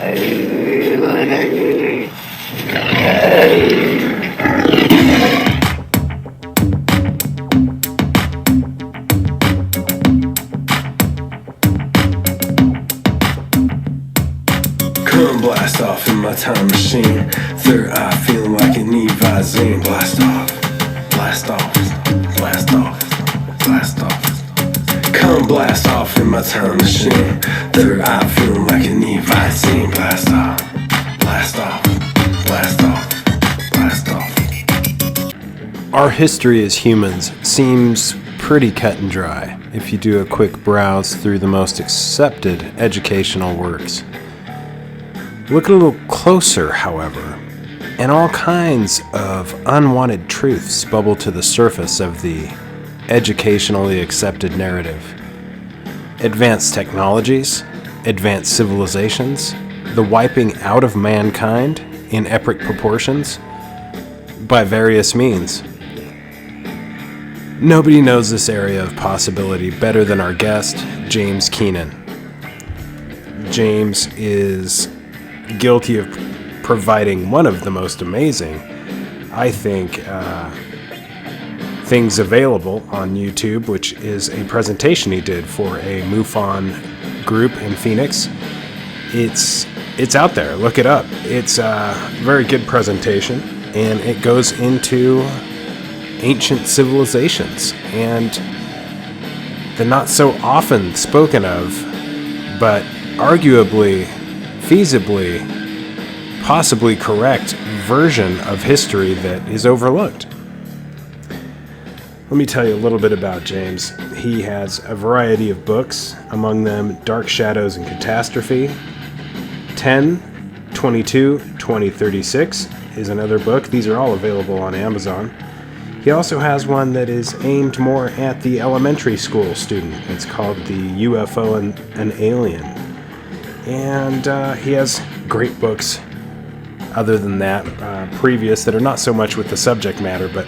Come blast off in my time machine. Third eye feeling like an Levi Zane. Blast off, blast off, blast off, blast off. Come blast off in my time machine. Third eye feeling like an Levi Zane. Blast off, blast off, blast off, blast off. Our history as humans seems pretty cut and dry if you do a quick browse through the most accepted educational works. Look a little closer, however, and all kinds of unwanted truths bubble to the surface of the educationally accepted narrative. Advanced technologies, advanced civilizations, the wiping out of mankind in epic proportions by various means. Nobody knows this area of possibility better than our guest, James Keenan. James is guilty of providing one of the most amazing, I think, things available on YouTube, which is a presentation he did for a MUFON group in Phoenix. It's out there. Look it up. It's a very good presentation, and it goes into ancient civilizations and the not so often spoken of, but arguably, feasibly, possibly correct version of history that is overlooked. Let me tell you a little bit about James. He has a variety of books, among them Dark Shadows and Catastrophe. 10, 22, 2036 is another book. These are all available on Amazon. He also has one that is aimed more at the elementary school student. It's called The UFO and an Alien. And he has great books other than that, previous, that are not so much with the subject matter, but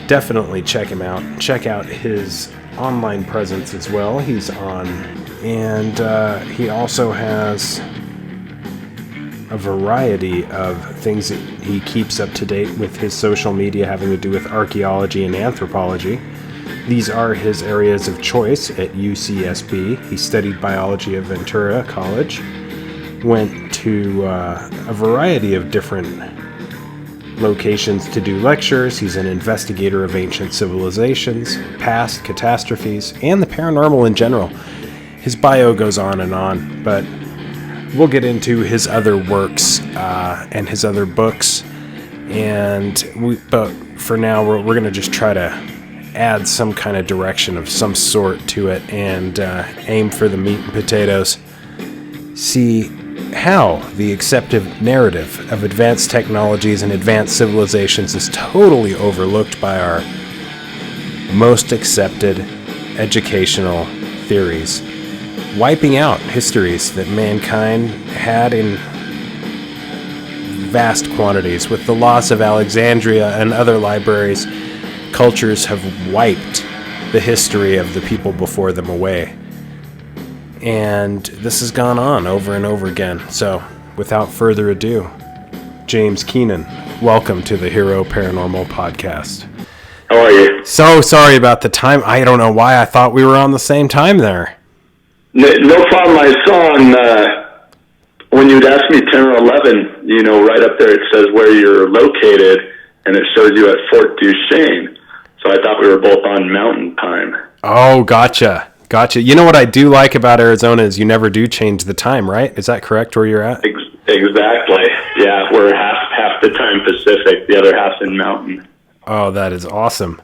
definitely check him out. Check out his online presence as well. He's on. And he also has a variety of things that he keeps up to date with his social media having to do with archaeology and anthropology. These are his areas of choice at UCSB. He studied biology at Ventura College, went to a variety of different locations to do lectures. He's an investigator of ancient civilizations, past catastrophes, and the paranormal in general. His bio goes on, but we'll get into his other works and his other books. But for now, we're going to just try to add some kind of direction of some sort to it and aim for the meat and potatoes. See how the accepted narrative of advanced technologies and advanced civilizations is totally overlooked by our most accepted educational theories, wiping out histories that mankind had in vast quantities. With the loss of Alexandria and other libraries, cultures have wiped the history of the people before them away. And this has gone on over and over again. So, without further ado, James Keenan, welcome to the Hero Paranormal Podcast. How are you? So sorry about the time. I don't know why I thought we were on the same time there. No problem. I saw on, when you'd asked me 10 or 11, right up there it says where you're located, and it shows you at Fort Duchesne. So I thought we were both on mountain time. Oh, gotcha. You know what I do like about Arizona is you never do change the time, right? Is that correct where you're at? Exactly. Yeah, we're half the time Pacific, the other half's in mountain. Oh, that is awesome.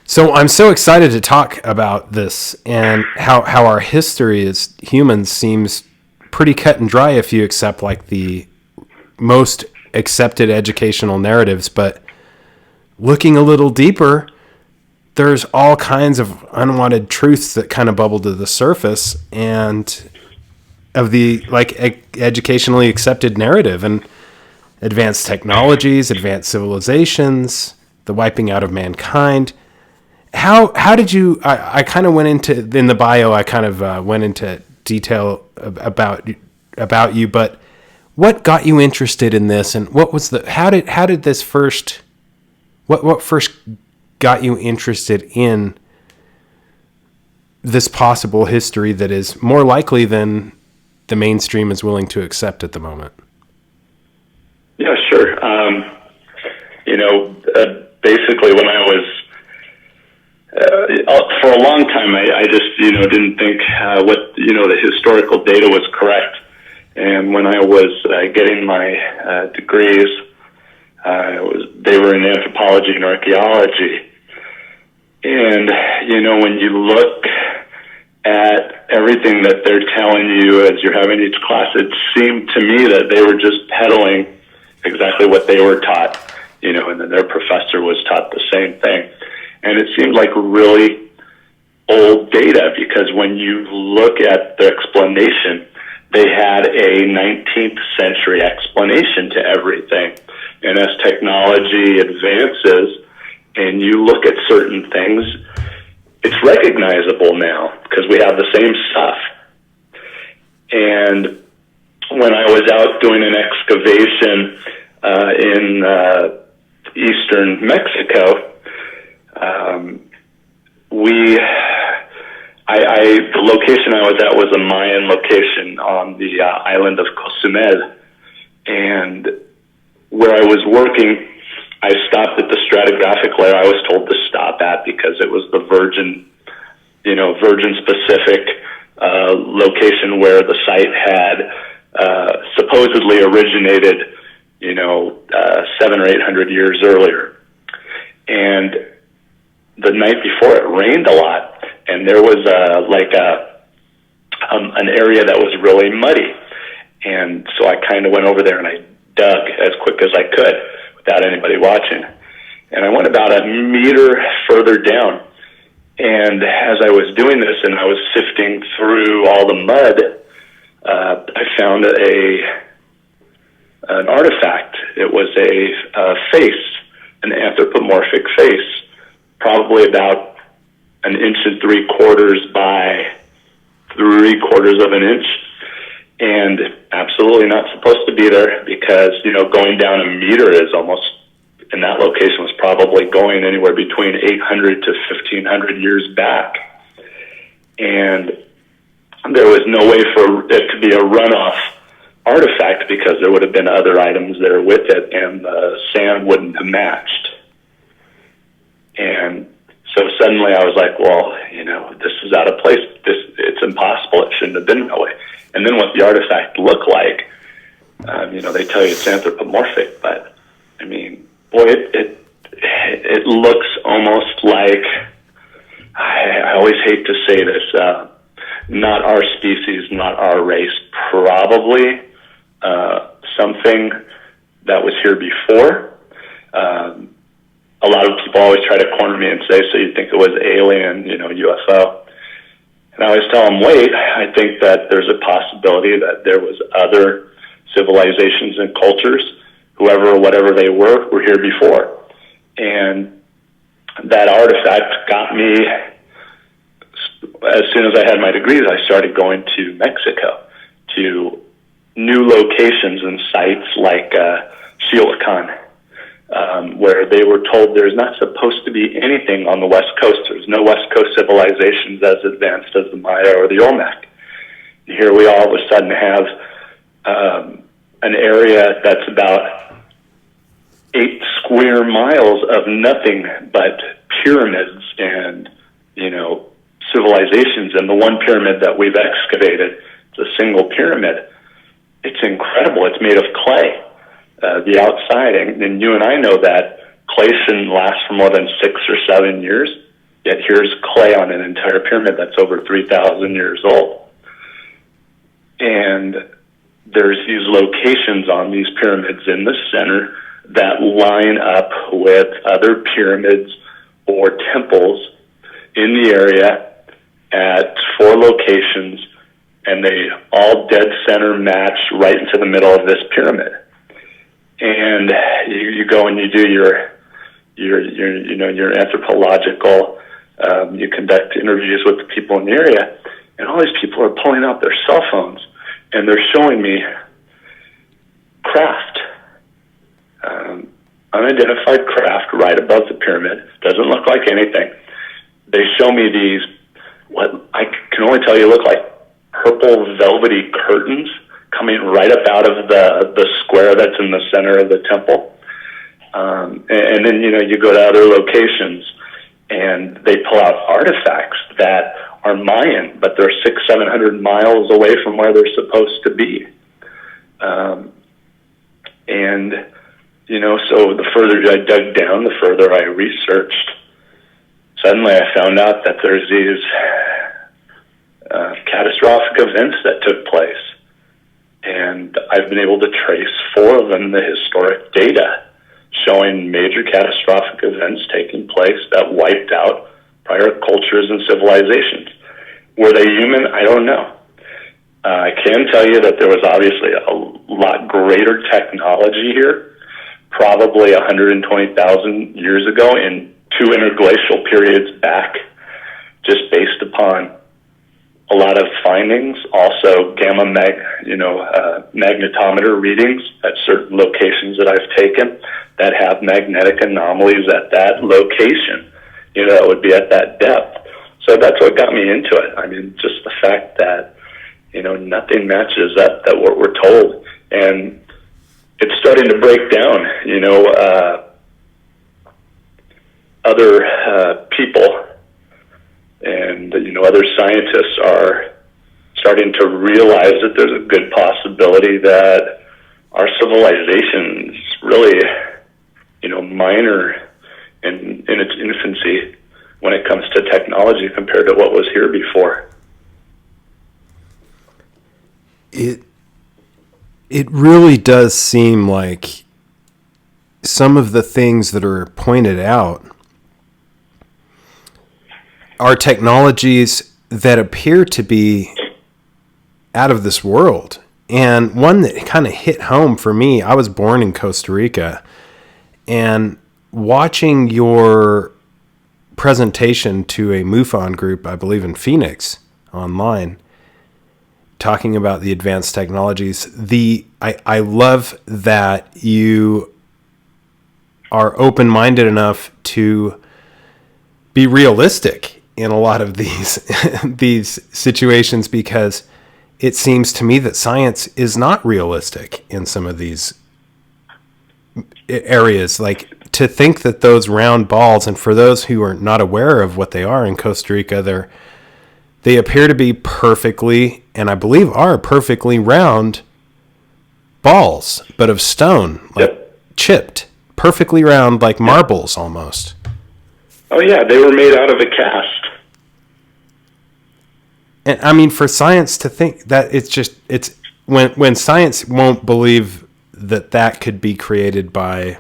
So I'm so excited to talk about this and how our history as humans seems pretty cut and dry if you accept like the most accepted educational narratives, but looking a little deeper, there's all kinds of unwanted truths that kind of bubble to the surface and of the educationally accepted narrative and advanced technologies, advanced civilizations, the wiping out of mankind. How did you, I kind of went into, in the bio, I kind of went into detail about you, but what got you interested in this, and what was how did this first, what first got you interested in this possible history that is more likely than the mainstream is willing to accept at the moment? Yeah, sure. Basically when I was, for a long time, I just, didn't think the historical data was correct. And when I was getting my degrees, they were in anthropology and archaeology. And, when you look at everything that they're telling you as you're having each class, it seemed to me that they were just peddling exactly what they were taught, and then their professor was taught the same thing. And it seemed like really old data, because when you look at the explanation, they had a 19th century explanation to everything. And as technology advances and you look at certain things, it's recognizable now because we have the same stuff. And when I was out doing an excavation in eastern Mexico, the location I was at was a Mayan location on the island of Cozumel. And where I was working, I stopped at the stratigraphic layer I was told to stop at because it was the virgin specific location where the site had supposedly originated, 700 or 800 years earlier. And the night before, it rained a lot, and there was an area that was really muddy. And so I kind of went over there and I dug as quick as I could without anybody watching. And I went about a meter further down. And as I was doing this and I was sifting through all the mud, I found an artifact. It was a face, an anthropomorphic face, probably about 1 3/4 inches by 3/4 of an inch. And absolutely not supposed to be there because, going down a meter is almost, in that location, was probably going anywhere between 800 to 1,500 years back. And there was no way for it to be a runoff artifact because there would have been other items there with it and the sand wouldn't have matched. And so suddenly I was like, well, this is out of place. It's impossible. It shouldn't have been that way. And then what the artifact looked like, they tell you it's anthropomorphic, but I mean, boy, it looks almost like, I always hate to say this, not our species, not our race, probably something that was here before. A lot of people always try to corner me and say, so you think it was alien, UFO. And I always tell them, wait, I think that there's a possibility that there was other civilizations and cultures, whoever or whatever they were here before. And that artifact got me, as soon as I had my degrees, I started going to Mexico, to new locations and sites like Chilocan, where they were told there's not supposed to be anything on the West Coast. There's no West Coast civilizations as advanced as the Maya or the Olmec. And here we all of a sudden have an area that's about 8 square miles of nothing but pyramids and, civilizations. And the one pyramid that we've excavated, it's a single pyramid. It's incredible. It's made of clay. The outside, and you and I know that clay shouldn't last for more than 6 or 7 years, yet here's clay on an entire pyramid that's over 3,000 years old. And there's these locations on these pyramids in the center that line up with other pyramids or temples in the area at 4 locations, and they all dead center match right into the middle of this pyramid. And you go and you do your anthropological, you conduct interviews with the people in the area, and all these people are pulling out their cell phones and they're showing me craft, unidentified craft right above the pyramid. Doesn't look like anything. They show me these, what I can only tell you look like purple velvety curtains coming right up out of the square that's in the center of the temple. And then, you go to other locations and they pull out artifacts that are Mayan, but they're 600-700 miles away from where they're supposed to be. So the further I dug down, the further I researched. Suddenly I found out that there's these catastrophic events that took place. And I've been able to trace 4 of them in the historic data, showing major catastrophic events taking place that wiped out prior cultures and civilizations. Were they human? I don't know. I can tell you that there was obviously a lot greater technology here, probably 120,000 years ago in 2 interglacial periods back, just based upon a lot of findings. Also gamma magnetometer readings at certain locations that I've taken that have magnetic anomalies at that location, that would be at that depth. So that's what got me into it. I mean, just the fact that, nothing matches that what we're told. And it's starting to break down, other people and, other scientists are starting to realize that there's a good possibility that our civilization is really, minor in its infancy when it comes to technology compared to what was here before. It really does seem like some of the things that are pointed out are technologies that appear to be out of this world. And one that kind of hit home for me, I was born in Costa Rica, and watching your presentation to a MUFON group, I believe in Phoenix, online, talking about the advanced technologies, I love that you are open-minded enough to be realistic in a lot of these situations, because it seems to me that science is not realistic in some of these areas. Like, to think that those round balls, and for those who are not aware of what they are in Costa Rica, they appear to be perfectly, and I believe are perfectly round balls, but of stone, like chipped, perfectly round, like marbles almost. Oh yeah, they were made out of a cast. And I mean, for science to think that, it's when science won't believe that could be created by,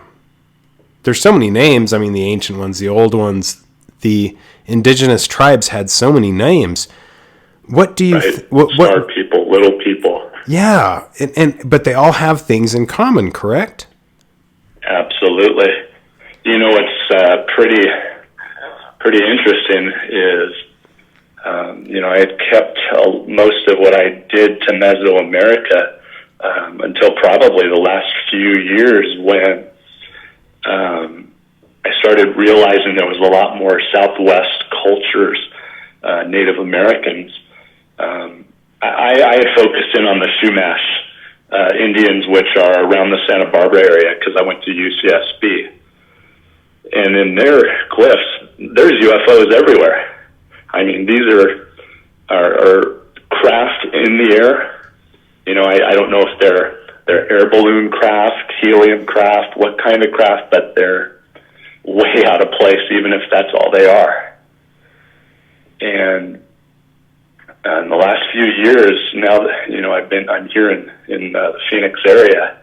there's so many names. I mean, the ancient ones, the old ones, the indigenous tribes had so many names. What do you, smart people, little people. Yeah. But they all have things in common, correct? Absolutely. What's pretty interesting is, I had kept most of what I did to Mesoamerica until probably the last few years, when I started realizing there was a lot more Southwest cultures, Native Americans. I had focused in on the Chumash Indians, which are around the Santa Barbara area, because I went to UCSB. And in their glyphs, there's UFOs everywhere. I mean, these are craft in the air. I don't know if they're air balloon craft, helium craft, what kind of craft, but they're way out of place, even if that's all they are. And in the last few years, now that I'm here in the Phoenix area,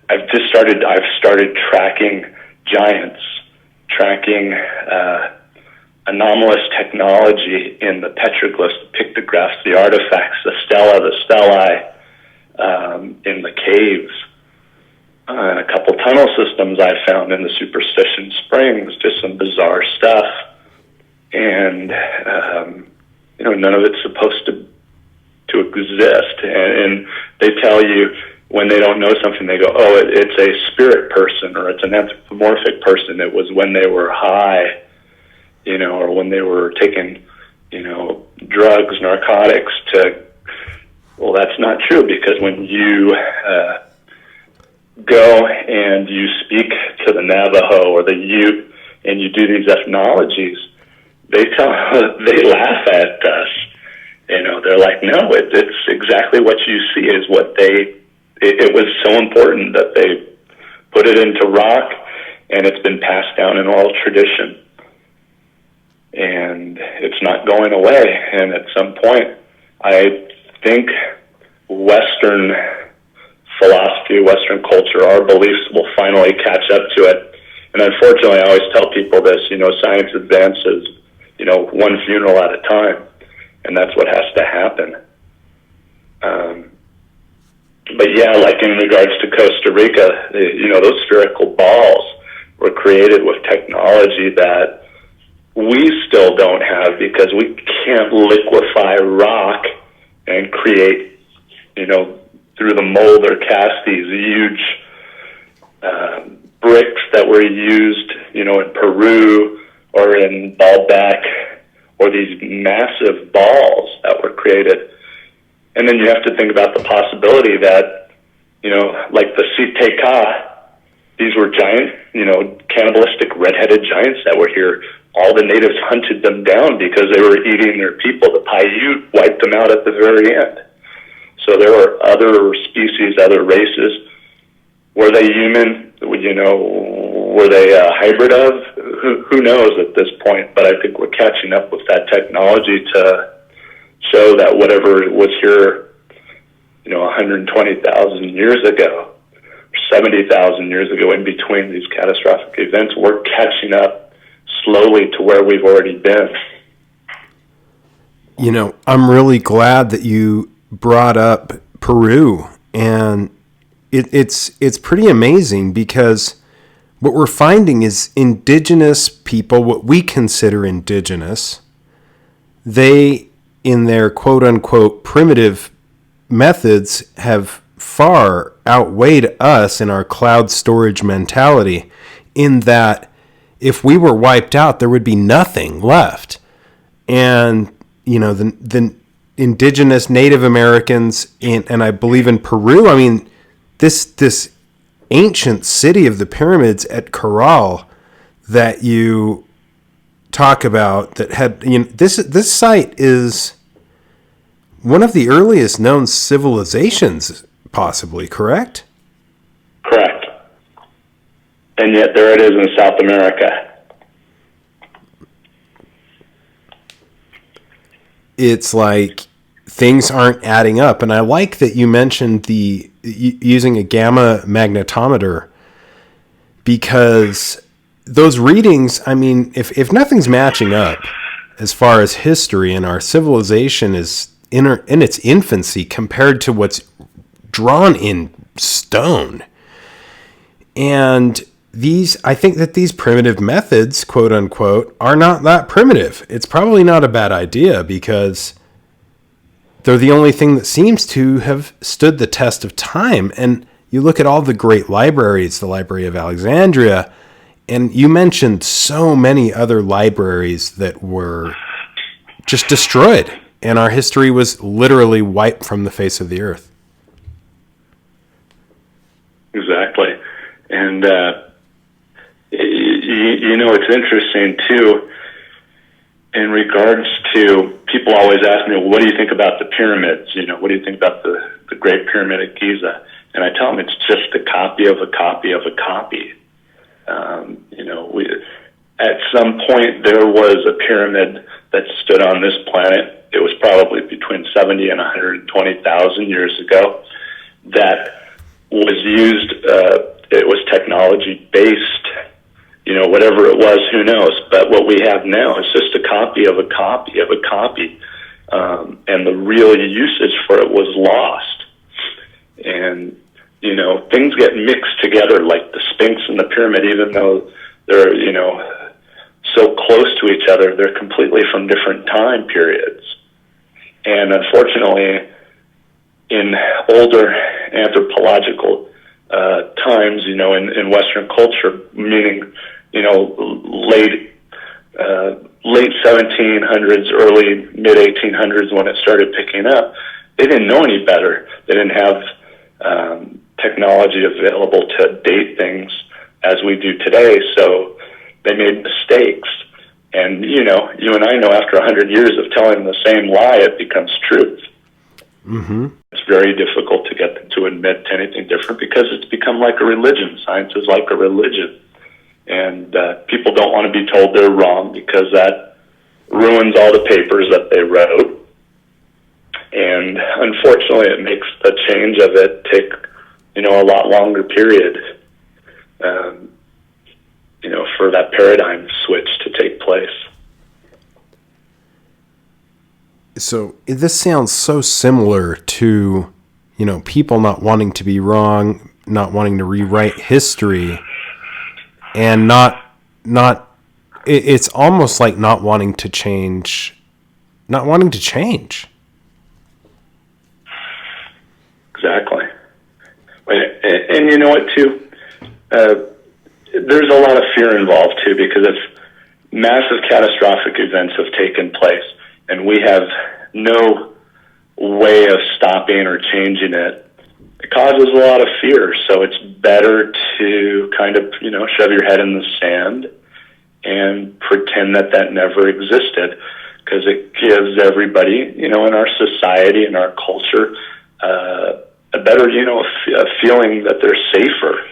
I've started tracking giants, tracking anomalous technology in the petroglyphs, the pictographs, the artifacts, the stela, the stellae, in the caves, and a couple tunnel systems I found in the Superstition Springs, just some bizarre stuff. And none of it's supposed to exist. And they tell you when they don't know something, they go, oh, it's a spirit person or it's an anthropomorphic person. It was when they were high, or when they were taking, drugs, narcotics well, that's not true, because when you go and you speak to the Navajo or the Ute and you do these ethnologies, they laugh at us. They're like, no, it's exactly what you see is what it was so important that they put it into rock, and it's been passed down in oral tradition. And it's not going away. And at some point, I think Western philosophy, Western culture, our beliefs will finally catch up to it. And unfortunately, I always tell people this, science advances, one funeral at a time. And that's what has to happen. But yeah, like in regards to Costa Rica, those spherical balls were created with technology that we still don't have, because we can't liquefy rock and create, through the mold or cast these huge bricks that were used, in Peru or in Baalbek, or these massive balls that were created. And then you have to think about the possibility that, like the Siteka, these were giant, cannibalistic red-headed giants that were here. All the natives hunted them down because they were eating their people. The Paiute wiped them out at the very end. So there were other species, other races. Were they human? Were they a hybrid of? Who knows at this point? But I think we're catching up with that technology to show that whatever was here, 120,000 years ago, 70,000 years ago, in between these catastrophic events, we're catching up slowly to where we've already been. I'm really glad that you brought up Peru, and it's pretty amazing, because what we're finding is indigenous people, what we consider indigenous, they, in their quote-unquote primitive methods, have far outweighed us in our cloud storage mentality, in that if we were wiped out, there would be nothing left. And, the indigenous Native Americans, and I believe in Peru, this ancient city of the pyramids at Corral that you talk about, that had, this site is one of the earliest known civilizations, possibly, correct? Correct. And yet there it is in South America. It's like things aren't adding up. And I like that you mentioned using a gamma magnetometer, because those readings, if nothing's matching up as far as history, and our civilization is in its infancy compared to what's drawn in stone. And I think that these primitive methods, quote unquote, are not that primitive. It's probably not a bad idea, because they're the only thing that seems to have stood the test of time. And you look at all the great libraries, the Library of Alexandria, and you mentioned so many other libraries that were just destroyed, and our history was literally wiped from the face of the earth. Exactly. And, it's interesting, too, in regards to, people always ask me, well, what do you think about the pyramids? What do you think about the Great Pyramid at Giza? And I tell them it's just a copy of a copy of a copy. At some point, there was a pyramid that stood on this planet. It was probably between 70 and 120,000 years ago, that was used, it was technology-based, whatever it was, who knows. But what we have now is just a copy of a copy of a copy, and the real usage for it was lost. And, things get mixed together, like the Sphinx and the pyramid, even though they're, so close to each other, they're completely from different time periods. And unfortunately, in older anthropological times, you know, in Western culture, meaning, you know, late 1700s, early mid 1800s, when it started picking up, they didn't know any better. They didn't have technology available to date things as we do today, so they made mistakes. And, you know, you and I know after 100 years of telling the same lie, it becomes truth. Mm-hmm. It's very difficult to get them to admit to anything different because it's become like a religion. Science is like a religion. And people don't want to be told they're wrong because that ruins all the papers that they wrote. And unfortunately, it makes the change of it take, you know, a lot longer period, you know, for that paradigm switch to take place. So this sounds so similar to, you know, people not wanting to be wrong, not wanting to rewrite history, and it's almost like not wanting to change. Exactly. And you know what, too? There's a lot of fear involved, too, because if massive catastrophic events have taken place and we have no way of stopping or changing it, it causes a lot of fear. So it's better to kind of, you know, shove your head in the sand and pretend that that never existed, because it gives everybody, you know, in our society, in our culture, a better, you know, a feeling that they're safer.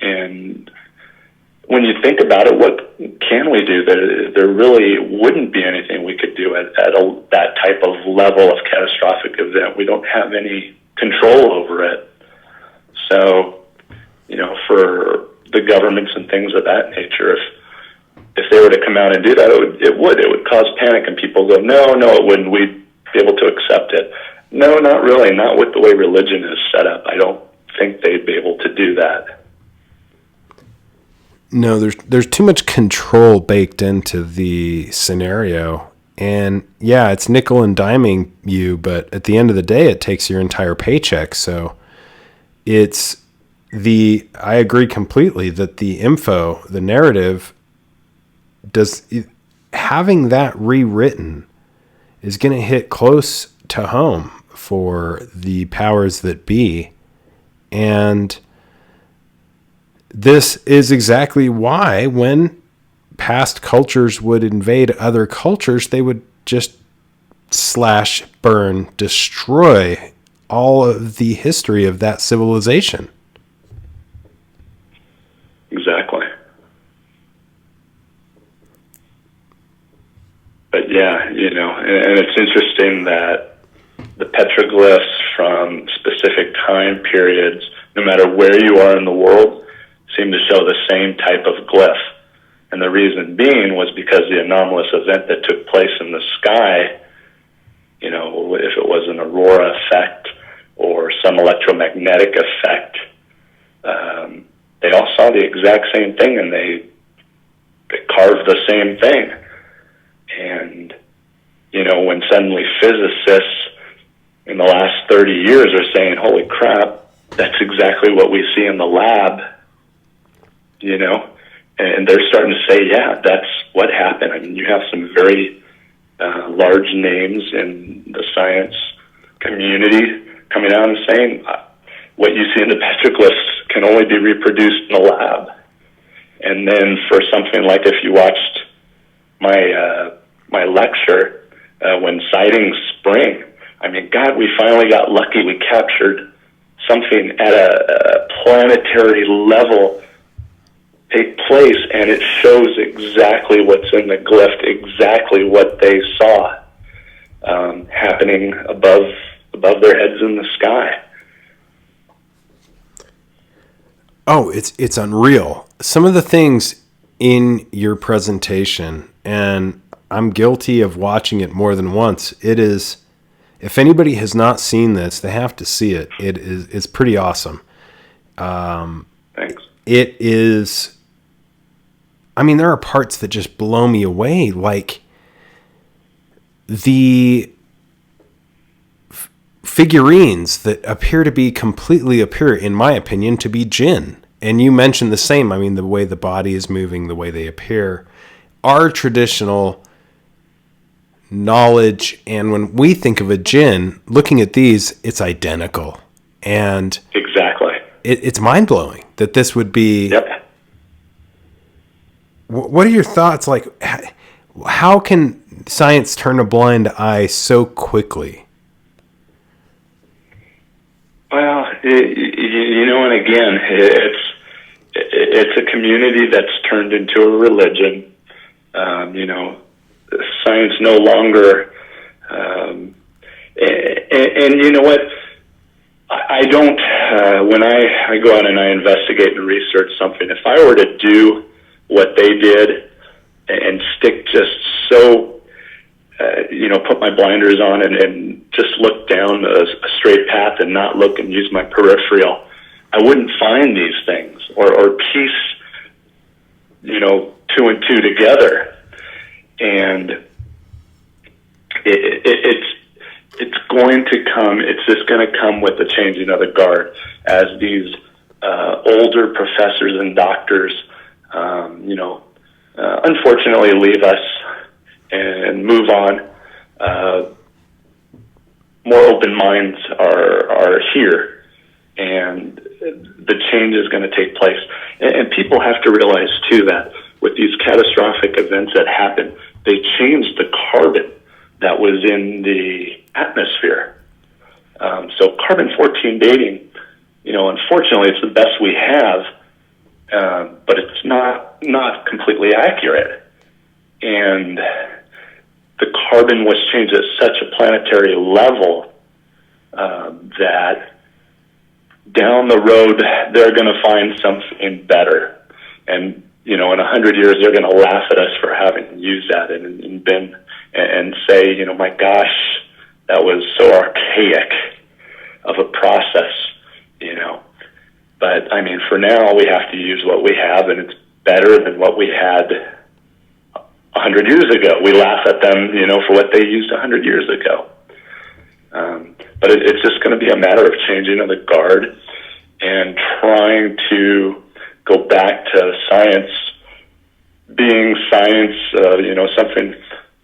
And when you think about it, what can we do? There really wouldn't be anything we could do at that type of level of catastrophic event. We don't have any control over it. So, you know, for the governments and things of that nature, if they were to come out and do that, it would cause panic, and people go, no, it wouldn't. We'd be able to accept it. No, not really. Not with the way religion is set up. I don't think they'd be able to do that. No, there's too much control baked into the scenario. And yeah, it's nickel and diming you, but at the end of the day, it takes your entire paycheck. So I agree completely that the info, the narrative, having that rewritten is going to hit close to home for the powers that be. And this is exactly why when past cultures would invade other cultures, they would just slash, burn, destroy all of the history of that civilization. Exactly. But yeah, you know, and it's interesting that the petroglyphs from specific time periods, no matter where you are in the world, seem to show the same type of glyph. And the reason being was because the anomalous event that took place in the sky, you know, if it was an aurora effect or some electromagnetic effect, they all saw the exact same thing, and they carved the same thing. And, you know, when suddenly physicists in the last 30 years are saying, holy crap, that's exactly what we see in the lab, you know, and they're starting to say, yeah, that's what happened. I mean, you have some very large names in the science community coming out and saying what you see in the petroglyphs can only be reproduced in a lab. And then for something like if you watched my lecture when sightings spring, I mean, God, we finally got lucky. We captured something at a planetary level take place, and it shows exactly what's in the glyph, exactly what they saw happening above their heads in the sky. Oh, it's unreal. Some of the things in your presentation, and I'm guilty of watching it more than once. It is, if anybody has not seen this, they have to see it. It's pretty awesome. Thanks. It is, I mean, there are parts that just blow me away. Like figurines that appear to be in my opinion, to be jinn. And you mentioned the same. I mean, the way the body is moving, the way they appear, our traditional knowledge. And when we think of a jinn, looking at these, it's identical. And exactly, it's mind blowing that this would be. Yep. What are your thoughts? Like, how can science turn a blind eye so quickly? Well, and again, it's a community that's turned into a religion. Science no longer, and you know what? I don't. When I go out and I investigate and research something, if I were to do what they did and stick just so. Put my blinders on and just look down a straight path and not look and use my peripheral, I wouldn't find these things or piece, two and two together. And it's going to come. It's just going to come with the changing of the guard as these older professors and doctors, unfortunately leave us and move on. More open minds are here, and the change is going to take place. And people have to realize, too, that with these catastrophic events that happen, they changed the carbon that was in the atmosphere. So carbon-14 dating, unfortunately, it's the best we have, but it's not completely accurate. And the carbon was changed at such a planetary level that down the road they're going to find something better. And, in 100 years they're going to laugh at us for having used that and say, my gosh, that was so archaic of a process, But, for now we have to use what we have, and it's better than what we had 100 years ago. We laugh at them, for what they used 100 years ago. But it's just going to be a matter of changing of the guard and trying to go back to science being science, something,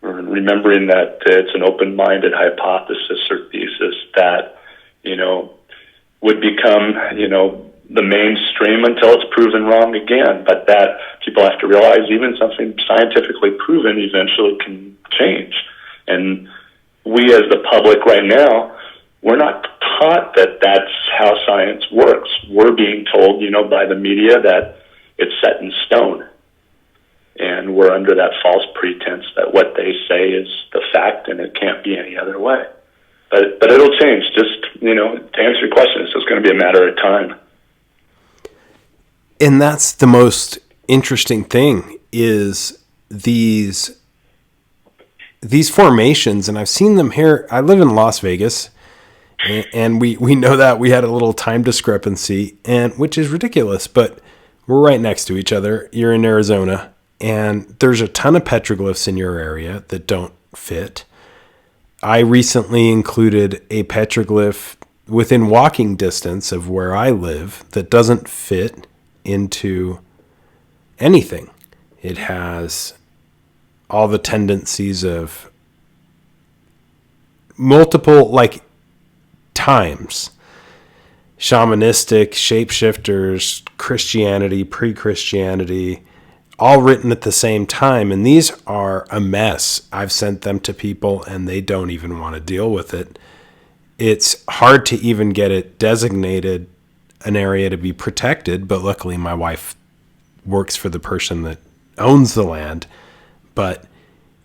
remembering that it's an open-minded hypothesis or thesis that, would become, the mainstream until it's proven wrong again. But that people have to realize even something scientifically proven eventually can change. And we as the public right now, we're not taught that that's how science works. We're being told, by the media that it's set in stone. And we're under that false pretense that what they say is the fact and it can't be any other way. But it'll change. Just, to answer your question, it's just going to be a matter of time. And that's the most interesting thing is these formations, and I've seen them here. I live in Las Vegas, and we know that we had a little time discrepancy, and which is ridiculous, but we're right next to each other. You're in Arizona, and there's a ton of petroglyphs in your area that don't fit. I recently included a petroglyph within walking distance of where I live that doesn't fit into anything. It has all the tendencies of multiple times, shamanistic, shapeshifters, Christianity, pre-Christianity, all written at the same time. And these are a mess. I've sent them to people and they don't even want to deal with it. It's hard to even get it designated an area to be protected, but luckily my wife works for the person that owns the land. But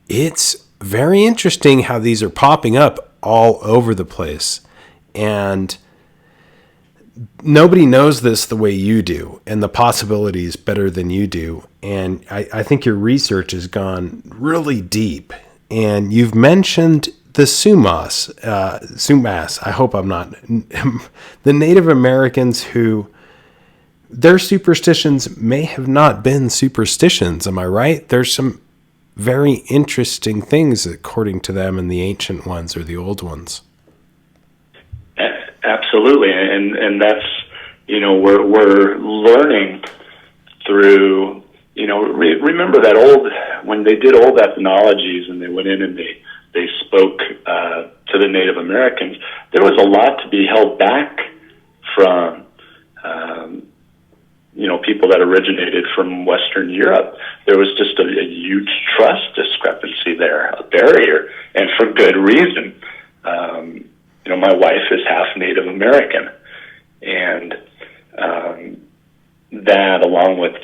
it's very interesting how these are popping up all over the place. And nobody knows this the way you do, and the possibilities better than you do. And I think your research has gone really deep. And you've mentioned the Sumas, I hope I'm not, the Native Americans who, their superstitions may have not been superstitions. Am I right? There's some very interesting things according to them in the ancient ones or the old ones. Absolutely, and that's, we're learning through, remember that when they did old ethnologies and they went in and they spoke to the Native Americans, there was a lot to be held back from, people that originated from Western Europe. There was just a huge trust discrepancy there, a barrier, and for good reason. My wife is half Native American, and that, along with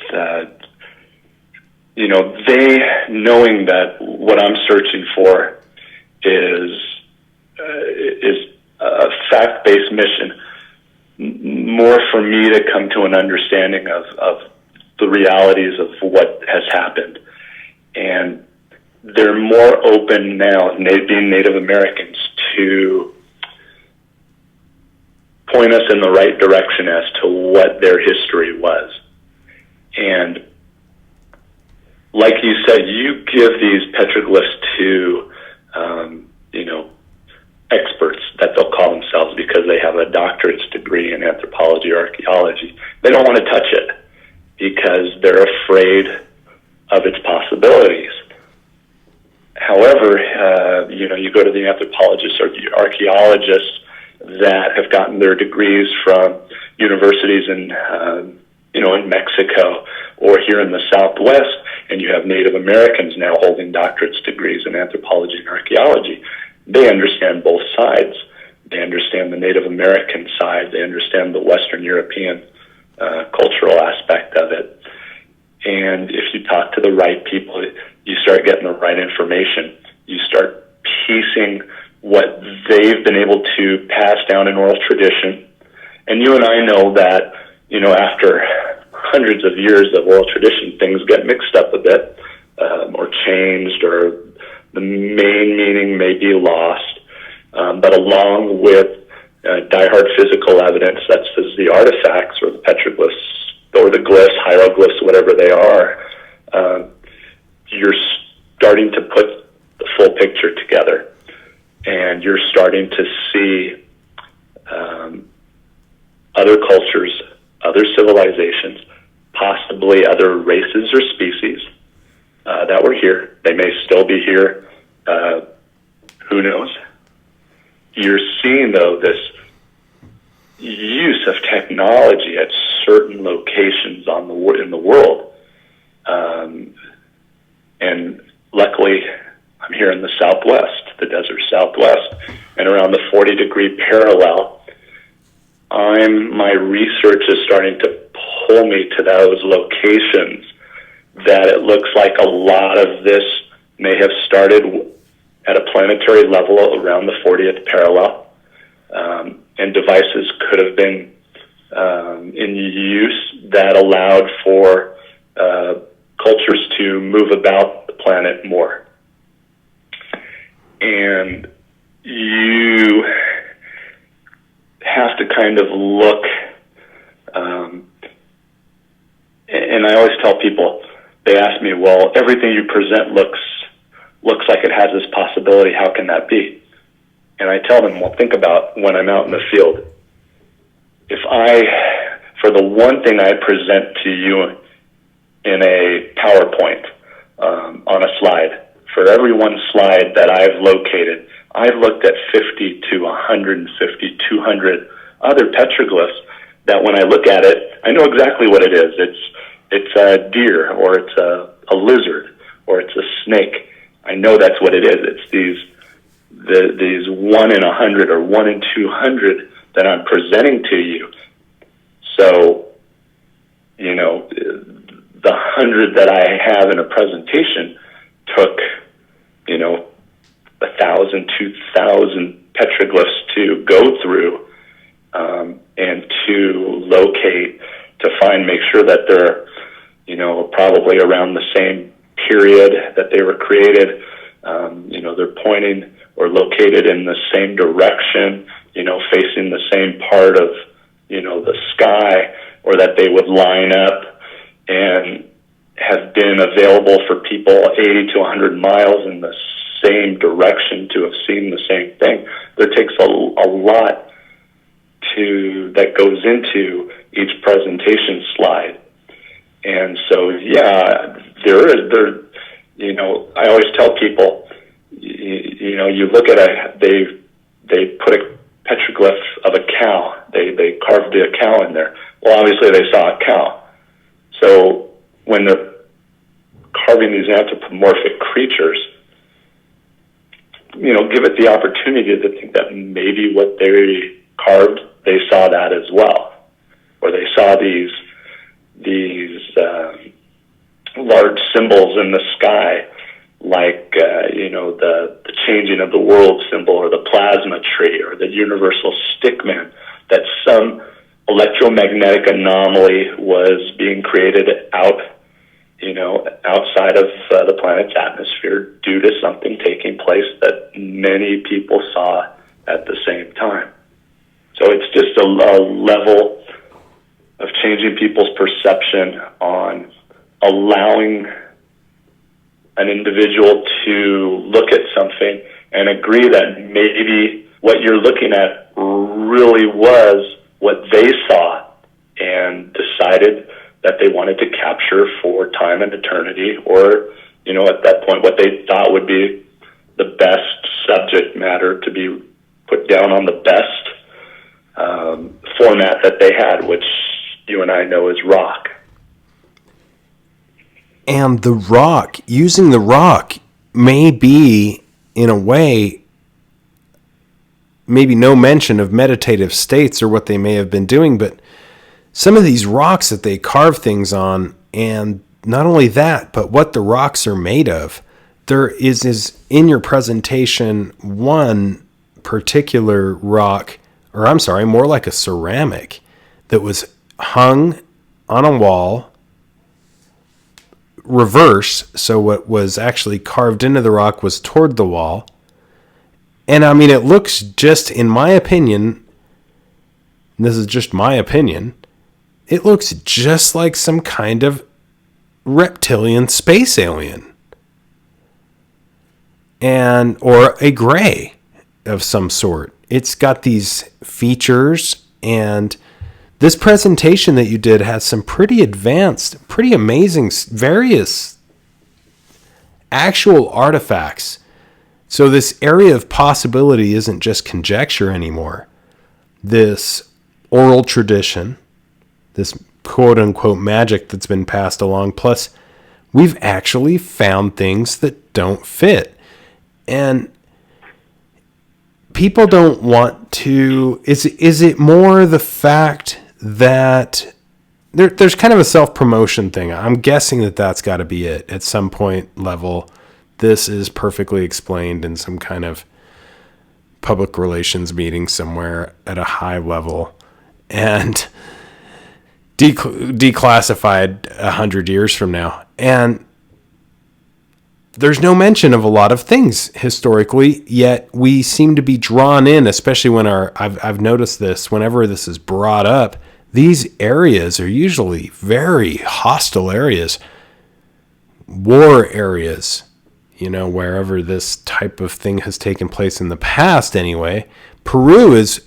they knowing that what I'm searching for is a fact-based mission, more for me to come to an understanding of the realities of what has happened. And they're more open now, being Native Americans, to point us in the right direction as to what their history was. And like you said, you give these petroglyphs to, experts that they'll call themselves because they have a doctorate's degree in anthropology or archaeology. They don't want to touch it because they're afraid of its possibilities. However, you go to the anthropologists or the archaeologists that have gotten their degrees from universities in Mexico or here in the Southwest, and you have Native Americans now holding doctorate's degrees in anthropology and archaeology. They understand both sides. They understand the Native American side. They understand the Western European cultural aspect of it. And if you talk to the right people, you start getting the right information. You start piecing what they've been able to pass down in oral tradition. And you and I know that, after hundreds of years of oral tradition, things get mixed up a bit, or changed, or the main meaning may be lost. But along with diehard physical evidence, that's the artifacts or the petroglyphs or the glyphs, hieroglyphs, whatever they are, you're starting to put the full picture together. And you're starting to see other cultures, other civilizations, possibly other races or species that were here. They may still be here. Who knows? You're seeing, though, this use of technology at certain locations in the world. And luckily, I'm here in the Southwest, the desert Southwest, and around the 40-degree parallel. My research is starting to pull me to those locations that it looks like a lot of this may have started at a planetary level around the 40th parallel, and devices could have been in use that allowed for cultures to move about the planet more. And you have to kind of look, and I always tell people, they ask me, well, everything you present looks like it has this possibility. How can that be? And I tell them, well, think about when I'm out in the field. For the one thing I present to you in a PowerPoint, on a slide, for every one slide that I've located, I've looked at 50 to 150, 200 other petroglyphs that when I look at it, I know exactly what it is. It's a deer, or it's a lizard, or it's a snake. I know that's what it is. It's these 1 in 100 or 1 in 200 that I'm presenting to you. So, the 100 that I have in a presentation took, 1,000, 2,000 petroglyphs to go through, and to locate, to make sure that they're, probably around the same period that they were created. They're pointing or located in the same direction, facing the same part of, the sky, or that they would line up and have been available for people 80 to 100 miles in the same direction to have seen the same thing. There takes a lot that goes into each presentation slide. And so, yeah, I always tell people, you look at they put a petroglyph of a cow. They carved a cow in there. Well, obviously they saw a cow. So when they're carving these anthropomorphic creatures, give it the opportunity to think that maybe what they carved, they saw that as well, or they saw these large symbols in the sky, like the changing of the world symbol, or the plasma tree, or the universal stickman, that some electromagnetic anomaly was being created outside of the planet's atmosphere due to something taking place that many people saw at the same time. So it's just a level of changing people's perception on allowing an individual to look at something and agree that maybe what you're looking at really was what they saw and decided that they wanted to capture for time and eternity, or, at that point, what they thought would be the best subject matter to be put down on the best format that they had, which you and I know is rock. And using the rock may be, in a way, maybe no mention of meditative states or what they may have been doing, but some of these rocks that they carve things on, and not only that, but what the rocks are made of. There is in your presentation one particular rock, or I'm sorry, more like a ceramic, that was hung on a wall, reverse, so what was actually carved into the rock was toward the wall. And I mean, it looks, just in my opinion, and this is just my opinion, it looks just like some kind of reptilian space alien, or a gray of some sort. It's got these features, and this presentation that you did has some pretty advanced, pretty amazing, various actual artifacts. So this area of possibility isn't just conjecture anymore. This oral tradition, this quote-unquote magic that's been passed along, plus we've actually found things that don't fit. And people don't want to... Is it more the fact that there's kind of a self-promotion thing? I'm guessing that's got to be it. At some point level, this is perfectly explained in some kind of public relations meeting somewhere at a high level, and declassified 100 years from now. And there's no mention of a lot of things historically, yet we seem to be drawn in, especially when I've noticed this, whenever this is brought up, these areas are usually very hostile areas, war areas, wherever this type of thing has taken place in the past anyway. Peru is,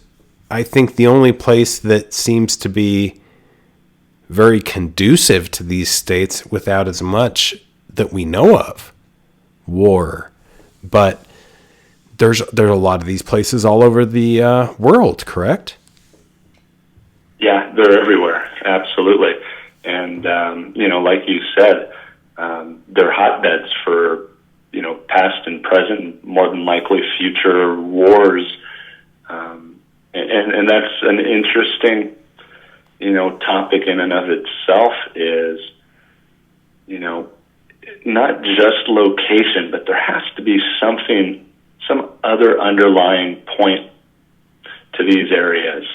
I think, the only place that seems to be very conducive to these states without as much that we know of war. But there's a lot of these places all over the world, correct? Yeah, they're everywhere, absolutely. And, like you said, they're hotbeds for, past and present, more than likely future wars. And that's an interesting, topic in and of itself, is, not just location, but there has to be some other underlying point to these areas,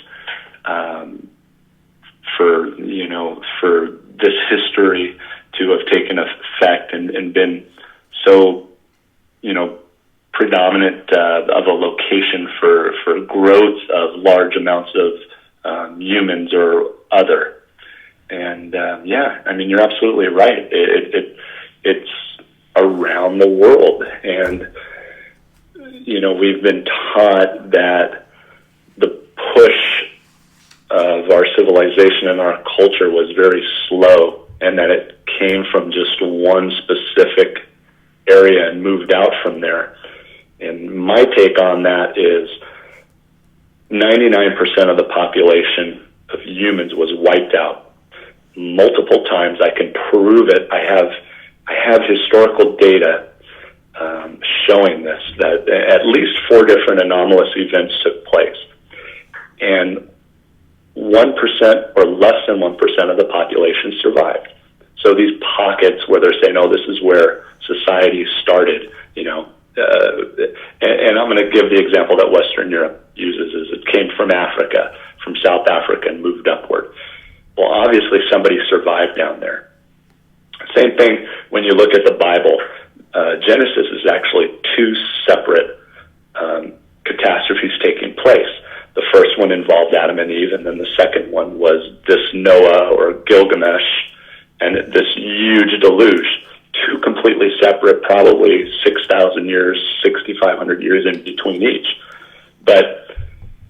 for this history to have taken effect and been so, predominant of a location for growth of large amounts of humans or other. And you're absolutely right. It's around the world, and we've been taught that the push of our civilization and our culture was very slow, and that it came from just one specific area and moved out from there. And my take on that is 99% of the population of humans was wiped out multiple times. I can prove it. I have historical data showing this, that at least 4 different anomalous events took place. And 1% or less than 1% of the population survived. So these pockets where they're saying, oh, this is where society started, and I'm going to give the example that Western Europe uses, is it came from Africa, from South Africa, and moved upward. Well, obviously somebody survived down there. Same thing when you look at the Bible. Genesis is actually 2 separate catastrophes taking place. The first one involved Adam and Eve, and then the second one was this Noah or Gilgamesh and this huge deluge. 2 completely separate, probably 6,000 years, 6,500 years in between each. But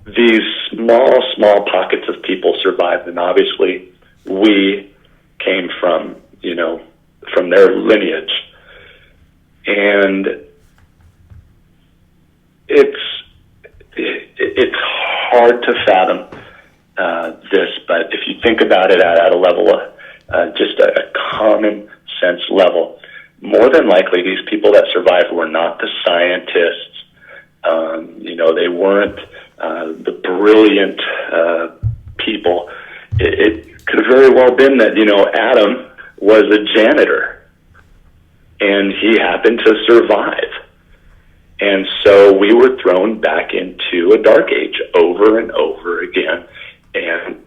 these small pockets of people survived, and obviously we came from, from their lineage. And it's hard to fathom this, but if you think about it at a level of just a common sense level, more than likely these people that survived were not the scientists. They weren't the brilliant people. It could have very well been that, Adam was a janitor and he happened to survive. And so we were thrown back into a dark age over and over again. And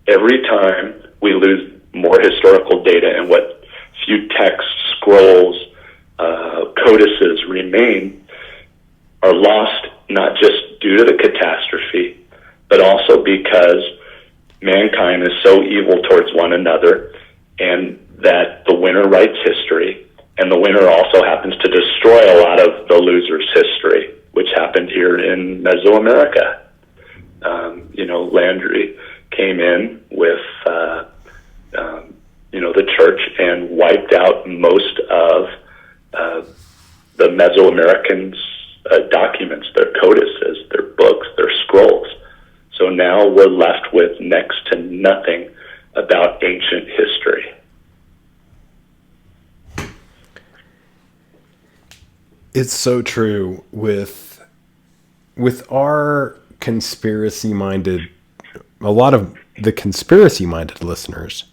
every time we lose more historical data and what few texts, scrolls, codices remain are lost, not just due to the catastrophe, but also because mankind is so evil towards one another, and that the winner writes history, and the winner also happens to destroy a lot of the loser's history, which happened here in Mesoamerica. Landry came in with the church and wiped out most of the Mesoamericans' documents, their codices, their books, their scrolls. So now we're left with next to nothing about ancient history. It's so true with our conspiracy-minded, a lot of the conspiracy-minded listeners.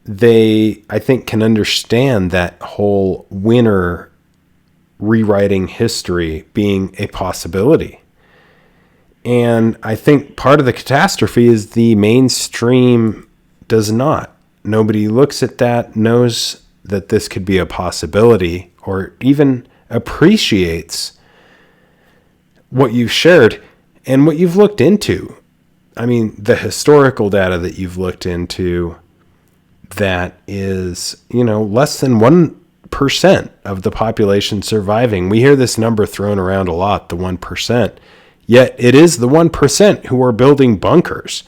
They, I think, can understand that whole winner rewriting history being a possibility. And I think part of the catastrophe is the mainstream does not. Nobody looks at that, knows that this could be a possibility, or even appreciates what you've shared and what you've looked into. I mean, the historical data that you've looked into, that is, less than 1% of the population surviving. We hear this number thrown around a lot, the 1%. Yet it is the 1% who are building bunkers,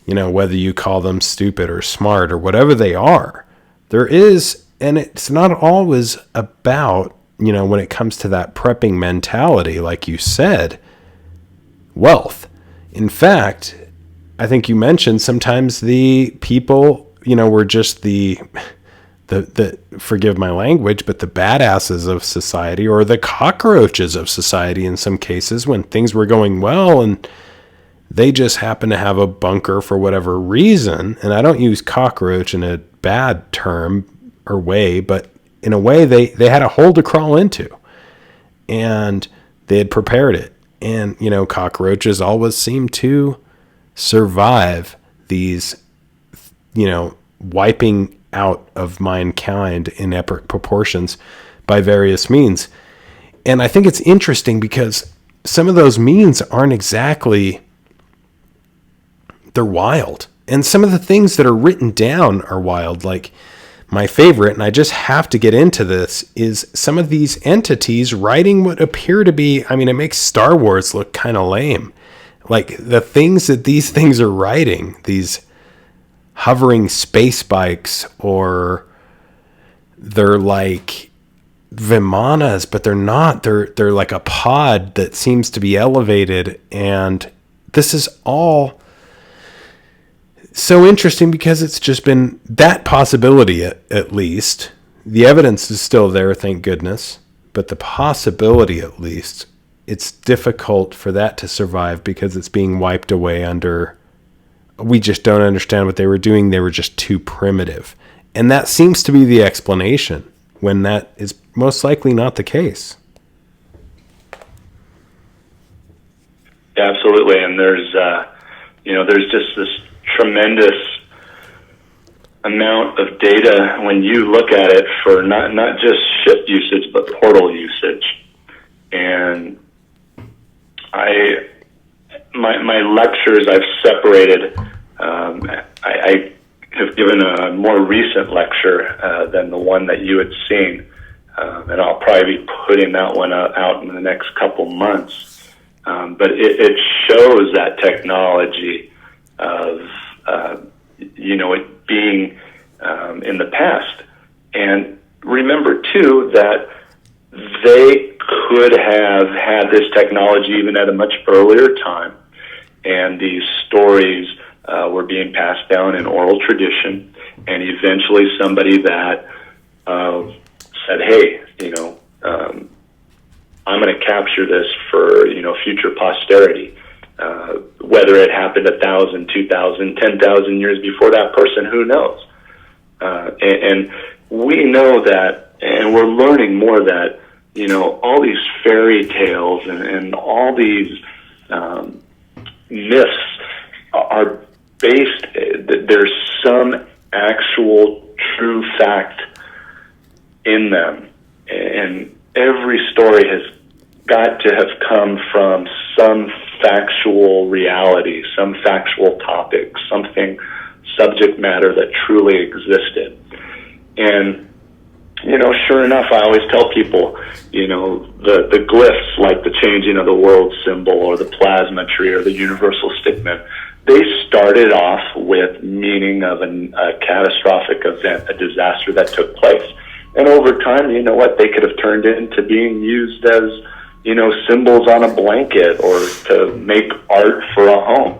whether you call them stupid or smart or whatever they are. There is, and it's not always about, when it comes to that prepping mentality, like you said, wealth. In fact, I think you mentioned sometimes the people, were just the forgive my language, but the badasses of society, or the cockroaches of society in some cases, when things were going well and they just happen to have a bunker for whatever reason. And I don't use cockroach in a bad term or way, but in a way they had a hole to crawl into and they had prepared it. And, cockroaches always seem to survive these, wiping out of mankind in epic proportions by various means. And I think it's interesting because some of those means aren't exactly, they're wild. And some of the things that are written down are wild. Like my favorite, and I just have to get into this, is some of these entities writing what appear to be, it makes Star Wars look kind of lame. Like the things that these things are riding, these hovering space bikes, or they're like Vimanas, but they're not. They're like a pod that seems to be elevated. And this is all so interesting because it's just been that possibility, at least. The evidence is still there, thank goodness. But the possibility, at least, it's difficult for that to survive because it's being wiped away under, we just don't understand what they were doing. They were just too primitive. And that seems to be the explanation when that is most likely not the case. Yeah, absolutely. And there's just this tremendous amount of data when you look at it for not just ship usage, but portal usage. And my lectures I've separated. I have given a more recent lecture than the one that you had seen, and I'll probably be putting that one out in the next couple months. But it shows that technology of it being in the past. And remember too that they could have had this technology even at a much earlier time, and these stories were being passed down in oral tradition, and eventually somebody that said, hey, I'm going to capture this for future posterity, whether it happened 1,000, 2,000, 10,000 years before that person, who knows? And we know that, and we're learning more that all these fairy tales and all these myths are based, there's some actual true fact in them. And every story has got to have come from some factual reality, some factual topic, something, subject matter that truly existed. And sure enough, I always tell people, the glyphs, like the changing of the world symbol or the plasma tree or the universal stickman, they started off with meaning of a catastrophic event, a disaster that took place. And over time, they could have turned into being used as, symbols on a blanket or to make art for a home.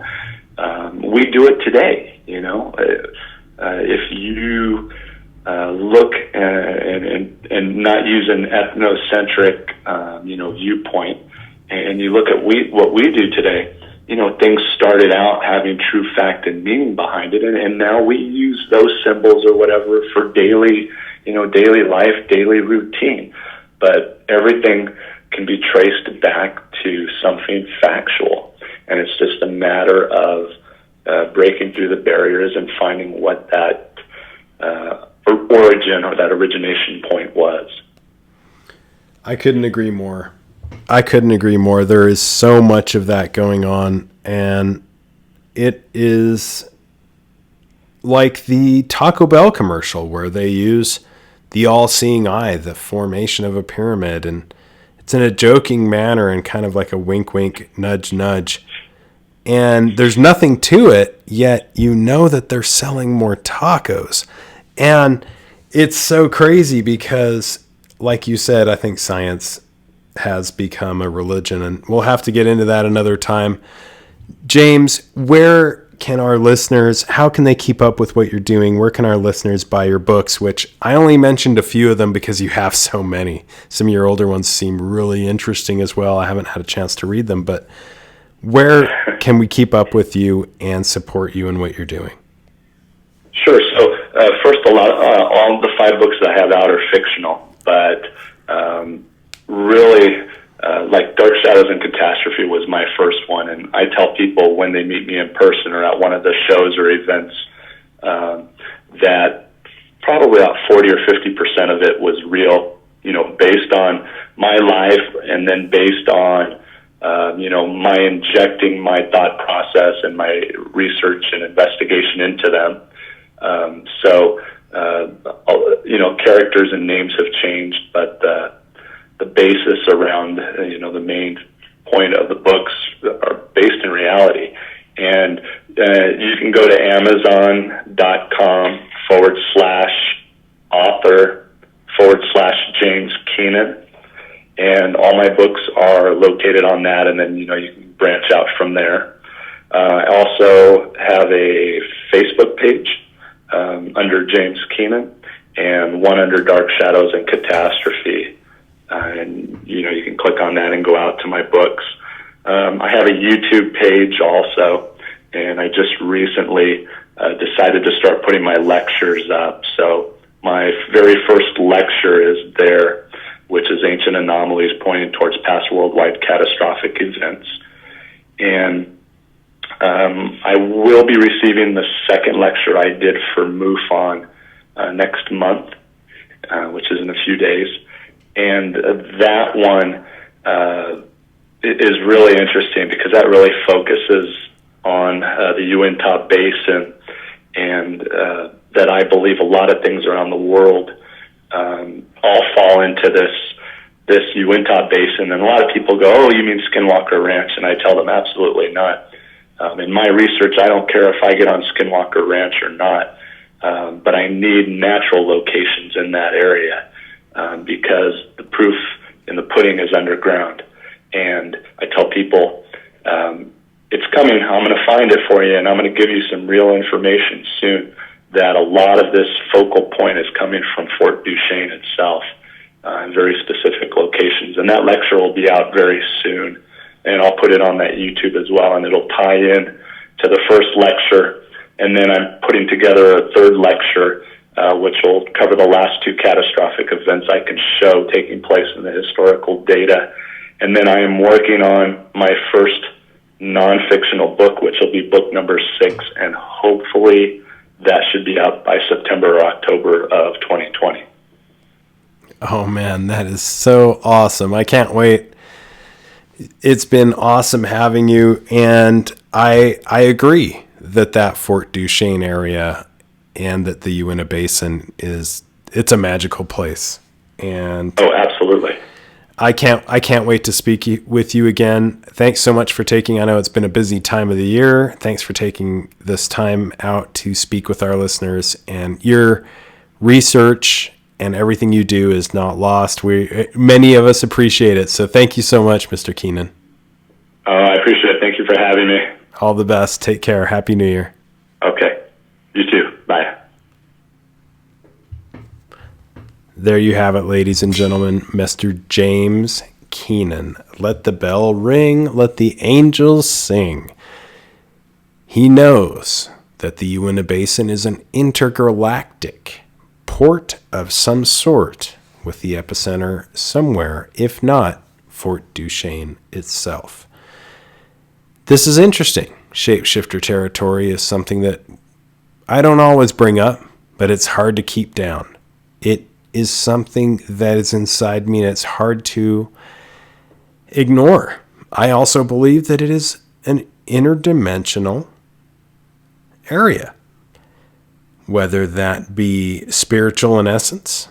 We do it today, if you look and not use an ethnocentric, viewpoint, and you look at what we do today, things started out having true fact and meaning behind it, and now we use those symbols or whatever for daily life, daily routine. But everything can be traced back to something factual, and it's just a matter of breaking through the barriers and finding what that origin or that origination point was. I couldn't agree more. There is so much of that going on, and it is like the Taco Bell commercial where they use the all-seeing eye, the formation of a pyramid, and it's in a joking manner and kind of like a wink-wink, nudge-nudge. And there's nothing to it, yet that they're selling more tacos. And it's so crazy because, like you said, I think science has become a religion, and we'll have to get into that another time. James, where can our listeners, how can they keep up with what you're doing? Where can our listeners buy your books, which I only mentioned a few of them because you have so many. Some of your older ones seem really interesting as well. I haven't had a chance to read them, but where can we keep up with you and support you in what you're doing? Sure. So first, all the 5 books that I have out are fictional, but really, like Dark Shadows and Catastrophe was my first one, and I tell people when they meet me in person or at one of the shows or events that probably about 40 or 50% of it was real, based on my life, and then based on my injecting my thought process and my research and investigation into them. Characters and names have changed, but the basis around, the main point of the books are based in reality. And you can go to Amazon.com/author/James Keenan. And all my books are located on that, and then, you can branch out from there. I also have a Facebook page under James Keenan, and one under Dark Shadows and Catastrophe. And, you can click on that and go out to my books. I have a YouTube page also, and I just recently decided to start putting my lectures up. So my very first lecture is there, which is Ancient Anomalies Pointing Towards Past Worldwide Catastrophic Events. And I will be receiving the second lecture I did for MUFON next month, which is in a few days. And that one is really interesting because that really focuses on the Uinta Basin, and that I believe a lot of things around the world all fall into this Uinta Basin. And a lot of people go, "Oh, you mean Skinwalker Ranch?" And I tell them absolutely not. In my research, I don't care if I get on Skinwalker Ranch or not, but I need natural locations in that area because the proof in the pudding is underground. And I tell people, it's coming. I'm going to find it for you, and I'm going to give you some real information soon that a lot of this focal point is coming from Fort Duchesne itself, in very specific locations. And that lecture will be out very soon, and I'll put it on that YouTube as well, and it'll tie in to the first lecture. And then I'm putting together a third lecture, which will cover the last two catastrophic events I can show taking place in the historical data. And then I am working on my first non-fictional book, which will be book number 6, and hopefully that should be out by September or October of 2020. Oh man, that is so awesome. I can't wait. It's been awesome having you, and I agree that Fort Duchesne area and that the Uinta Basin it's a magical place. And oh, absolutely. I can't wait to speak with you again. Thanks so much for I know it's been a busy time of the year. Thanks for taking this time out to speak with our listeners, and your research and everything you do is not lost. Many of us appreciate it. So thank you so much, Mr. Keenan. I appreciate it. Thank you for having me. All the best. Take care. Happy New Year. Okay. You too. Bye. There you have it, ladies and gentlemen, Mr. James Keenan. Let the bell ring, let the angels sing. He knows that the Uinta Basin is an intergalactic port of some sort, with the epicenter somewhere, if not Fort Duchesne itself. This is interesting. Shapeshifter territory is something that I don't always bring up, but it's hard to keep down. It is something that is inside me, and it's hard to ignore. I also believe that it is an interdimensional area, whether that be spiritual in essence,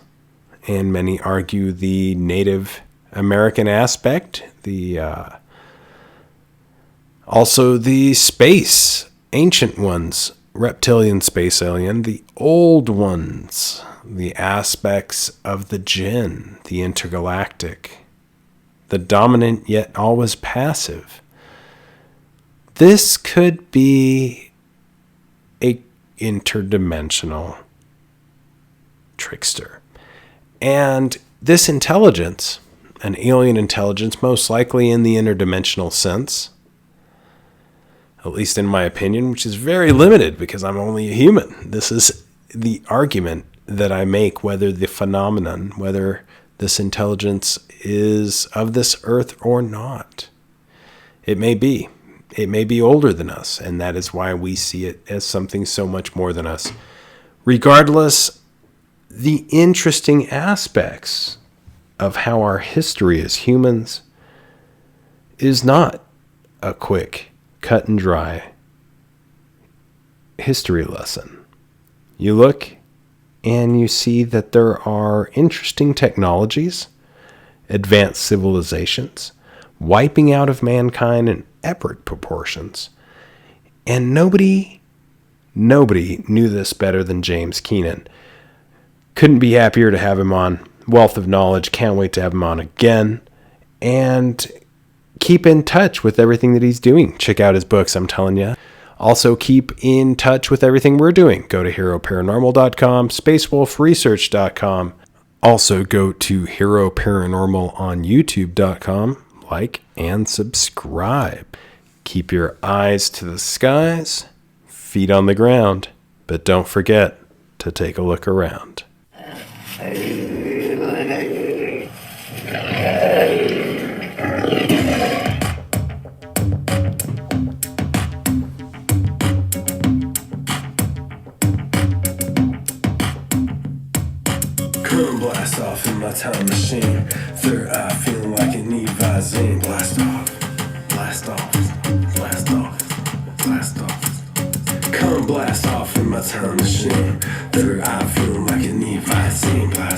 and many argue the Native American aspect, also the space, ancient ones, reptilian space alien, the old ones, the aspects of the jinn, the intergalactic, the dominant yet always passive. This could be a interdimensional trickster. And this intelligence, an alien intelligence, most likely in the interdimensional sense, at least in my opinion, which is very limited because I'm only a human. This is the argument that I make, whether the phenomenon, whether this intelligence is of this earth or not. It may be. It may be older than us, and that is why we see it as something so much more than us. Regardless, the interesting aspects of how our history as humans is not a quick, cut and dry history lesson. You look and you see that there are interesting technologies, advanced civilizations, wiping out of mankind in epic proportions. And nobody knew this better than James Keenan. Couldn't be happier to have him on. Wealth of knowledge. Can't wait to have him on again. And keep in touch with everything that he's doing. Check out his books, I'm telling you. Also, keep in touch with everything we're doing. Go to heroparanormal.com, spacewolfresearch.com. Also, go to Hero Paranormal on YouTube.com. Like and subscribe. Keep your eyes to the skies, feet on the ground, but don't forget to take a look around. Come blast off in my time machine. Third eye feeling like an Visine. Blast off, blast off, blast off, blast off. Come blast off in my time machine. Third eye feeling like an Visine. Blast